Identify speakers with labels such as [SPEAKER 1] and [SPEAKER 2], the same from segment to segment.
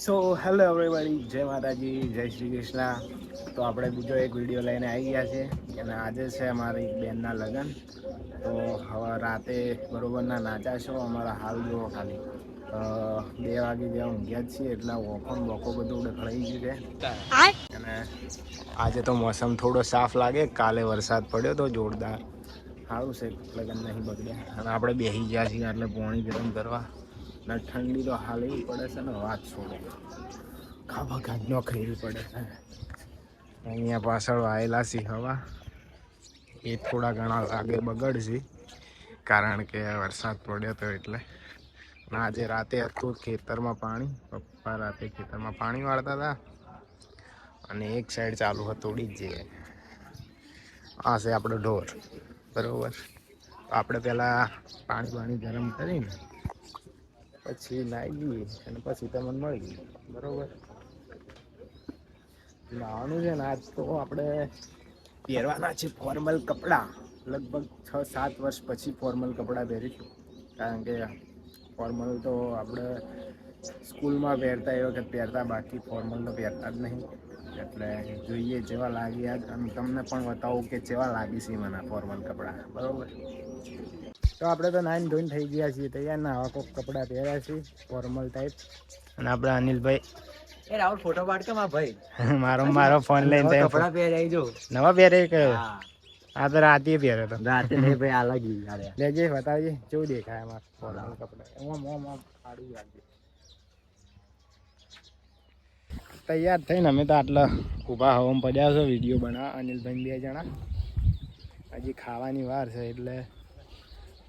[SPEAKER 1] So hello everybody, જય માતાજી, જય શ્રી કૃષ્ણ. તો આપણે બીજો એક વિડીયો લઈને આવી ગયા છીએ અને આજે છે અમારી બેનના લગ્ન. તો હવે રાતે બરોબરના નાચા છો અમારા હાલ જુઓ ખાલી 2 વાગે જેવા ઊંઘ્યા જ છીએ એટલે બોકો બધું ડખડાઈ ગયું છે. અને આજે તો મોસમ થોડો સાફ લાગે, કાલે વરસાદ પડ્યો તો જોરદાર. સારું છે, લગ્ન નહીં બગડ્યા. અને આપણે બેસી ગયા છીએ એટલે પાણી ગરમ કરવા. ને ઠંડી તો હાલ એવી પડે છે ને વાત છોડો, ખાવા ખાધનો ખાવી પડે છે. અહીંયા પાછળ આવેલા છે હવા, એ થોડા ઘણા લાગે બગડશે કારણ કે વરસાદ પડ્યો હતો એટલે. આજે રાતે હતું ખેતરમાં પાણી, પપ્પા રાતે ખેતરમાં પાણી વાળતા હતા અને એક સાઈડ ચાલુ હતું ઉડી જ જઈએ. આ છે આપણો ઢોર, બરાબર. આપણે પહેલાં પાણી ગરમ કરીને પછી નાહી જઈએ અને પછી તમને મળી ગઈ, બરાબર. નાવાનું છે ને આજ તો આપણે પહેરવાના છે ફોર્મલ કપડાં. લગભગ 6-7 વર્ષ પછી ફોર્મલ કપડાં પહેરીશું, કારણ કે ફોર્મલ તો આપણે સ્કૂલમાં પહેરતા એ વખત પહેરતા, બાકી ફોર્મલ તો પહેરતા જ નહીં. એટલે જોઈએ જેવા લાગ્યા અને તમને પણ બતાવું કે જેવા લાગી છે મને ફોર્મલ કપડાં, બરાબર. તો આપણે તો નાઈન ધોઈને થઈ ગયા છીએ તૈયાર. ને આવા કોઈક કપડાં પહેર્યા છે ફોર્મલ ટાઈપ. અને આપણે અનિલભાઈ
[SPEAKER 2] એ રાહુલ ફોટો પાડ કે મારા ભાઈ.
[SPEAKER 1] મારો ફોન લઈને
[SPEAKER 2] કપડા પહેરાઈ જો
[SPEAKER 1] નવા પહેરે કયો? આ તો રાતે પહેર્યો તો.
[SPEAKER 2] રાતે નહીં ભાઈ, અલગ યાર.
[SPEAKER 1] લેજે બતાવજે કેવું દેખાય અમારા ફોર્મલ કપડા. ઓમ સારું લાગે. તૈયાર થઈને અમે તો આટલા ઊભા હવામાં પડ્યા છો વિડીયો બનાવવા. અનિલભાઈ 2 જણા. હજી ખાવાની વાર છે એટલે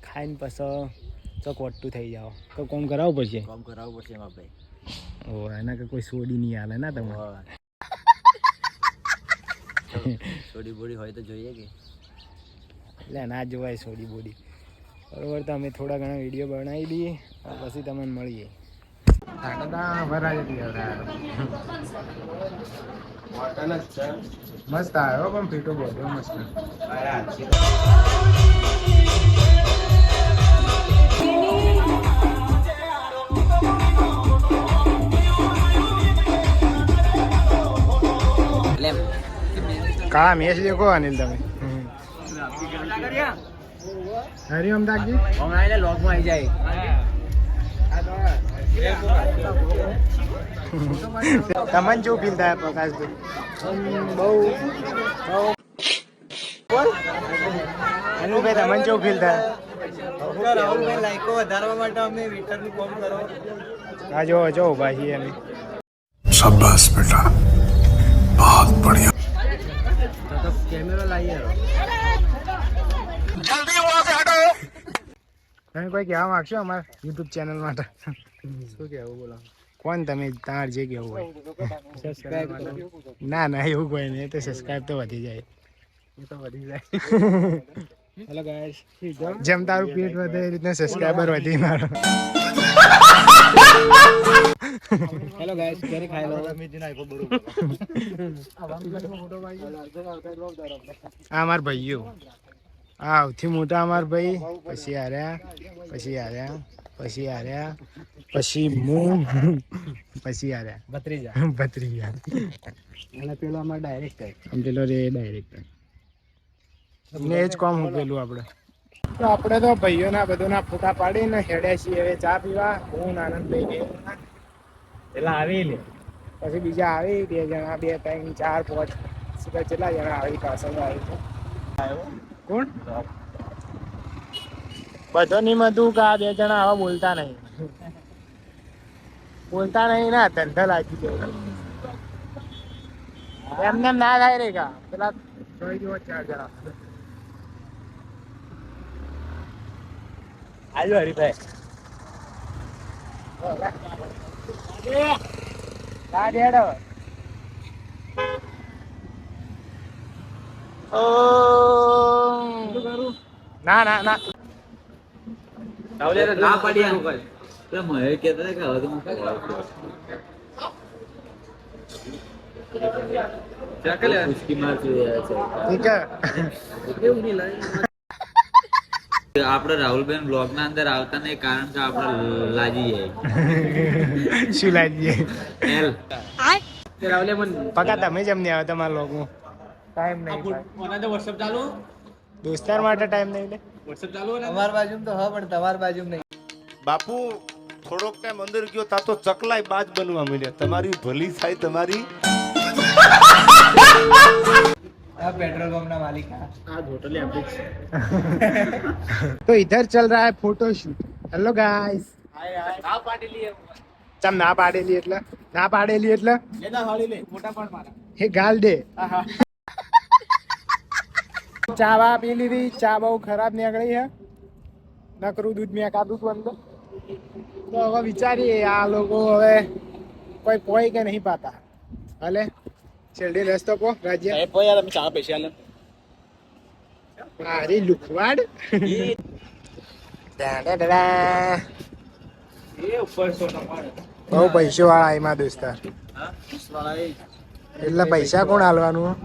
[SPEAKER 1] ખાઈને પછી ચોકવટું થઈ જાઓ તો કોમ કરાવવું પડશે.
[SPEAKER 2] કામ કરાવવું પડશે મારા ભાઈ.
[SPEAKER 1] ઓ એના કે કોઈ સોડી નહીં હાલે ના તમે?
[SPEAKER 2] સોડી બોડી હોય તો જોઈએ કે
[SPEAKER 1] એટલે ના જોવાય સોડી બોડી, બરોબર. તો અમે થોડા ઘણા વિડીયો બનાવી દઈએ પછી તમને મળીએ. મસ્ત આવ્યો પણ ફીટો બધો મસ્ત. કાળા મેચ દેખો અનિલ તમે. હરિઓમ દાગજી
[SPEAKER 2] હમણાં લોગમાં આવી જાય.
[SPEAKER 1] તમને શું ફીલ થાય પ્રકાશભાઈ? બહુ અનિલભાઈ તમને શું ફીલ થાય?
[SPEAKER 2] રાહુલભાઈ લાઈકો વધારવા માટે અમે વિટરનું કામ કરો.
[SPEAKER 1] આ જો ઉભા છીએ અમે.
[SPEAKER 3] शाबाश बेटा, बहुत बढ़िया.
[SPEAKER 2] તો કેમેરો લાવીએ.
[SPEAKER 1] તમે કોઈ કહેવા માંગશો અમારા યુટ્યુબ ચેનલ માટે?
[SPEAKER 2] શું કહેવું બોલો?
[SPEAKER 1] કોણ તમે? તમારે જે કહેવું હોય.
[SPEAKER 2] સબસ્ક્રાઇબ
[SPEAKER 1] ના એવું કોઈ નહીં, તો સબસ્ક્રાઇબ તો વધી જાય.
[SPEAKER 2] એ તો વધી જાય.
[SPEAKER 1] હેલો ગાઈસ, જેમ તારું પેટ વધે એ રીતના સબસ્ક્રાઇબર વધી મારો.
[SPEAKER 2] હેલો ગાઈસ, કેરી ખાઈ લો.
[SPEAKER 1] આ અમારા ભાઈઓ, આ સૌથી મોટા અમારા ભાઈ, પછી આર્યા, પછી આર્યા, પછી આર્યા, પછી હું, પછી આર્યા ભત્રીજા.
[SPEAKER 2] અને પેલો અમારો ડાયરેક્ટર.
[SPEAKER 1] પેલો રે ડાયરેક્ટર ને જ કોમ હું પેલું આપણે. તો આપણે તો ભાઈઓના બધોના ફોટા પાડીને હેડ્યા છીએ હવે ચા પીવા. હું આનંદભાઈ
[SPEAKER 2] એટલે આવી લે.
[SPEAKER 1] પછી બીજા આવી 2 જણા, 2, 3, 4, 5 કેટલા જણા આવી પાછળ આવી. કોણ બધો નહીં હતું કે આ 2 જણા આવા બોલતા નહીં ના ધંધા લાગી ગયો એમને ના થાય રે કા પેલા જોઈ દો 4 જણા.
[SPEAKER 2] આજો હરીભાઈ.
[SPEAKER 1] ના
[SPEAKER 2] ના પાડી મહેર કેતા કે હવે તો
[SPEAKER 4] આપણે રાહુલબેન બ્લોગ ના અંદર આવતા નહીં કારણ કે આપણે લાગી જાય
[SPEAKER 1] શું લાગીએ
[SPEAKER 4] એલ
[SPEAKER 1] પકા તમે જ અમને આવે તમારા લોકો ટાઈમ નહીં
[SPEAKER 2] વોટ્સઅપ ચાલુ
[SPEAKER 1] દોસ્તાર માટે ટાઈમ નહીં લે
[SPEAKER 2] વોટ્સઅપ ચાલુ અમાર બાજુ તો હા પણ તમાર બાજુ નહીં.
[SPEAKER 5] બાપુ થોડોક ટાઈમ અંદર ગયો તા તો ચકલાય બાજ બનવા માંડ્યા. તમારી ભલી થાય તમારી.
[SPEAKER 2] આ પેટ્રોલ પંપ ના માલિક
[SPEAKER 1] तो इधर चल रहा है फोटो शूट. Hello guys. ચમ ના પાડેલી એટલે ના પાડેલી એટલે હે ગાલ દે. ચા બા પી લીધી. ચા બહુ ખરાબ નીકળી છે. નકરું દૂધ મેં કાઢું તું અંદર. તો હવે વિચારીએ આ લોકો હવે કોઈ પોય કે નહીં પાતા. હાલે છેલ્લે રસ્તો પો રાજ્ય અરે લુખવાડ બહુ પૈસો વાળા એમાં દોસ્તાર. એટલે પૈસા કોણ હાલવાનું?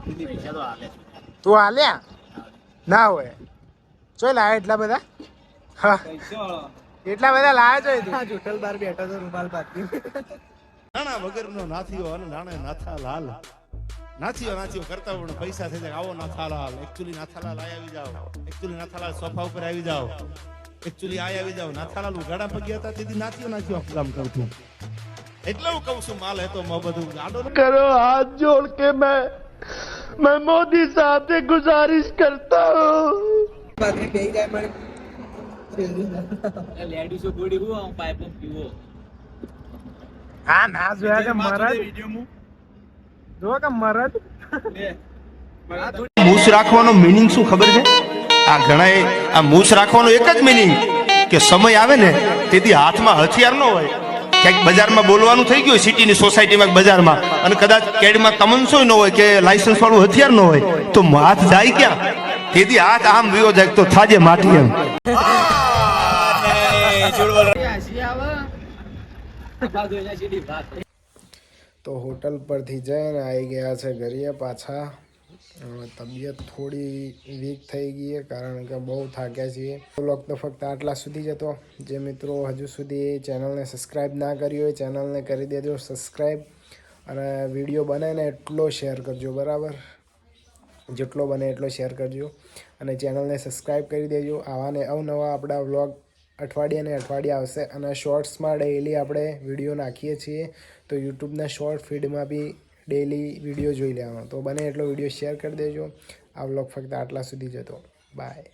[SPEAKER 1] તું હાલ્યા ના હોય ચોય લાવે એટલા બધા? હા એટલા બધા લાવે છે તું?
[SPEAKER 2] હોટલ બાર બેઠો તો રૂમાલ પાતી.
[SPEAKER 5] નાણા વગરનો નાથીઓ અને નાણે નાથા લાલ. નાથીઓ કરતા પણ પૈસા થઈ જાય. આવો નાથાલાલ, એકચ્યુઅલી નાથાલાલ આવી જાવ, એકચ્યુઅલી નાથાલાલ સોફા ઉપર આવી જાવ, એકચ્યુઅલી આવી જાવ. નાથાલાલ ઉઘાડા પગ્યા હતા તેથી નાથીઓ કામ કરતું. એટલે હું કહું છું માલ હતો બધું ગાડો કરો. હાથ જોડ કે मैं मोदी साहब से गुजारिश करता हूँ.
[SPEAKER 2] પાત્રી બેહી જાય મને
[SPEAKER 4] લેડીસો બોડી હું પાઇપ પીવો
[SPEAKER 1] હા ના જોયા કે મરદ જો કે મરદ
[SPEAKER 5] મૂછ રાખવાનો મીનિંગ શું ખબર છે? આ ઘણા આ મૂછ રાખવાનો એક જ મીનિંગ કે સમય આવે ને તેથી હાથમાં હથિયાર ન હોય. ક્યાંક બજારમાં બોલવાનું થઈ ગયું સિટીની સોસાયટીમાં બજારમાં અને કદાચ કેડમાં કમન્સો ન હોય કે લાયસન્સ વાળું હથિયાર ન હોય તો હાથ જાય ક્યાં? તેથી હાથ આમ વિયો જાય તો થાજે માટી એમ.
[SPEAKER 1] તો હોટલ પરથી જઈને આવી ગયા છે ઘરે પાછા. તબિયત થોડી વીક થઈ ગઈ છે કારણ કે બહુ થાક્યા છીએ. વ્લોગ તો ફક્ત આટલા સુધી જ હતો. જે મિત્રો હજુ સુધી ચેનલને સબસ્ક્રાઈબ ના કરી હોય ચેનલને કરી દેજો સબસ્ક્રાઈબ. અને વિડીયો બને ને એટલો શેર કરજો બરાબર. જેટલો બને એટલો શેર કરજો અને ચેનલને સબસ્ક્રાઈબ કરી દેજો. આવા ને અવનવા આપણા વ્લોગ અઠવાડિયે આવશે. અને શોર્ટ્સમાં ડેઈલી આપણે વિડીયો નાખીએ છીએ તો યુટ્યુબના શોર્ટ ફીડમાં બી ડેઈલી વિડીયો જોઈ લેવાનો. તો બને એટલો વિડીયો શેર કરી દેજો. આ વ્લોગ ફક્ત આટલા સુધી જ હતો. બાય.